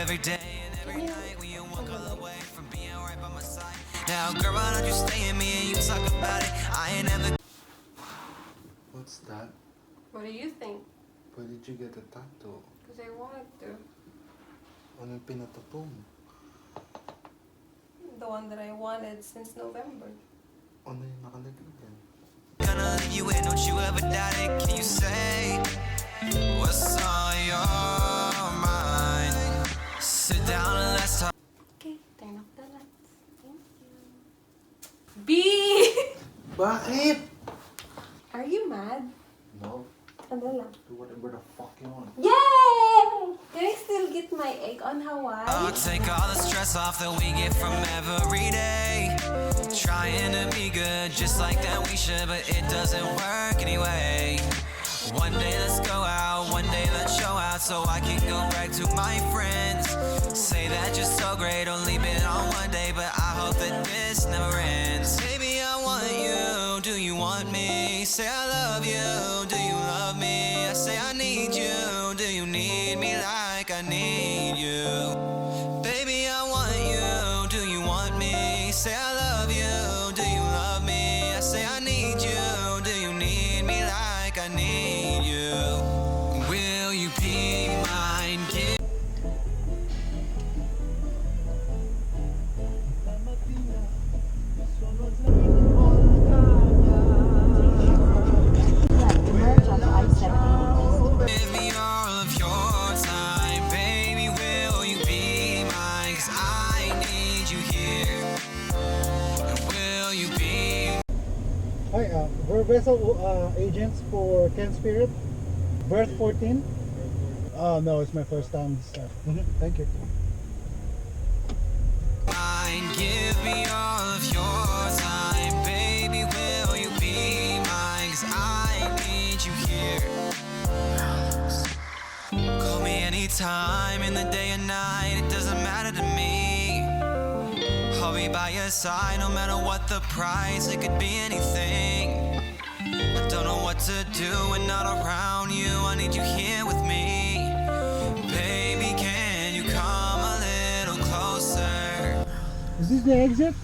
every day and every night when you walk all the way from being right by my side. Now, girl, why don't you stay in me and you talk about it? I ain't never. What's that? What do you think? Where did you get the tattoo? Because I wanted to. Ano yung pinatattoo mo? The one that I wanted since November. Ano yung nakalagay dyan? Gonna leave you in, don't you ever doubt it. Can you say what's on your mind? Sit down and let's talk. Okay, turn off the lights. Thank you. B! Bakit? Are you mad? No. Ano lang? Do whatever the fuck you want. Yay! Can I still get my egg on Hawaii? I'll take all the stress off that we get from every day. Trying to be good just like that we should, but it doesn't work anyway. One day let's go out, one day let's show out so I can go back to my friends. Say that you're so great, only been on one day, but I hope that this never ends. Baby, I want you, do you want me? Say I love you, do you love me? I say I need you, do you need me like I need you? Baby, I want you, do you want me? Say I love you, do you love me? I say I need you, do you need me like I need you? Will you be mine? Give me all of your time, baby, will you be mine? 'Cause I need you here. And will you be? Hi, we're vessel agents for Ken Spirit, berth 14. Oh no, it's my first time. Thank you. Mine, give me all of your time, baby, will you be mine? 'Cause I need you here. Call me anytime in the day and night, it doesn't matter to me. I'll be by your side no matter what the price, it could be anything. I don't know what to do when not around you, I need you here with me. Baby, can you come a little closer? Is this the exit?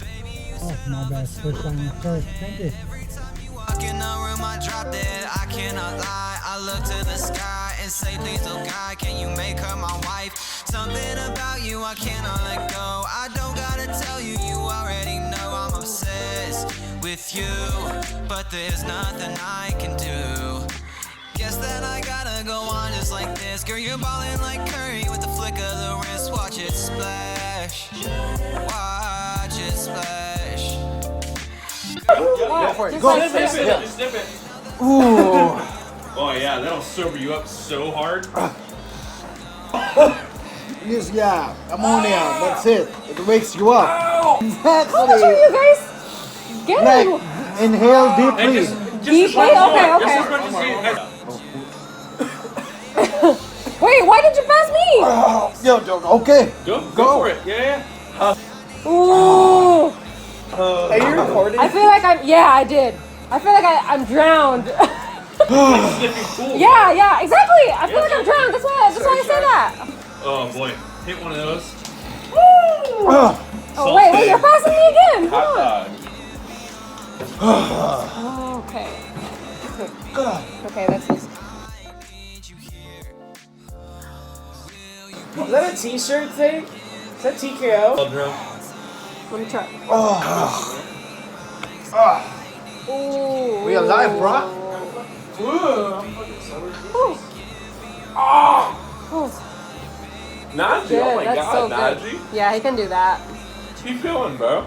Oh my bad, first time. Sorry, thank you. Every time you walk in the room, I drop dead. I cannot lie. I look to the sky and say, please, oh God, can you make her my wife? Something about you I cannot let go. I don't gotta tell you, you already know I'm obsessed with you. But there's nothing I can do. Guess that I gotta go on just like this. Girl, you're balling like Curry with the flick of the wrist. Watch it splash. Watch it splash. Go for it. Go. Just dip it. Ooh. Oh yeah, that'll sober you up so hard. Yes, yeah, ammonia, that's it. It wakes you up. How did Exactly. you guys get Like, it? inhale And deeply. just Deeply? as much as Okay, you want. okay. Just as much as you. Wait, why did you pass me? Yo, okay. Go for it. Yeah. Ooh. Are you recording? I feel like I did. I feel like I'm drowned. Sniffing pool. yeah, exactly. I feel like I'm drowned. That's why I say that. Oh boy, hit one of those. Oh wait, you're passing me again. Hot Come dog. on. Oh, okay. Okay, that's this. Is that a t-shirt thing? Is that TKO? Let me try. Ooh. We alive, bro? Najee, Good, oh my that's god, so good. Najee. Yeah, he can do that. How you feeling, bro?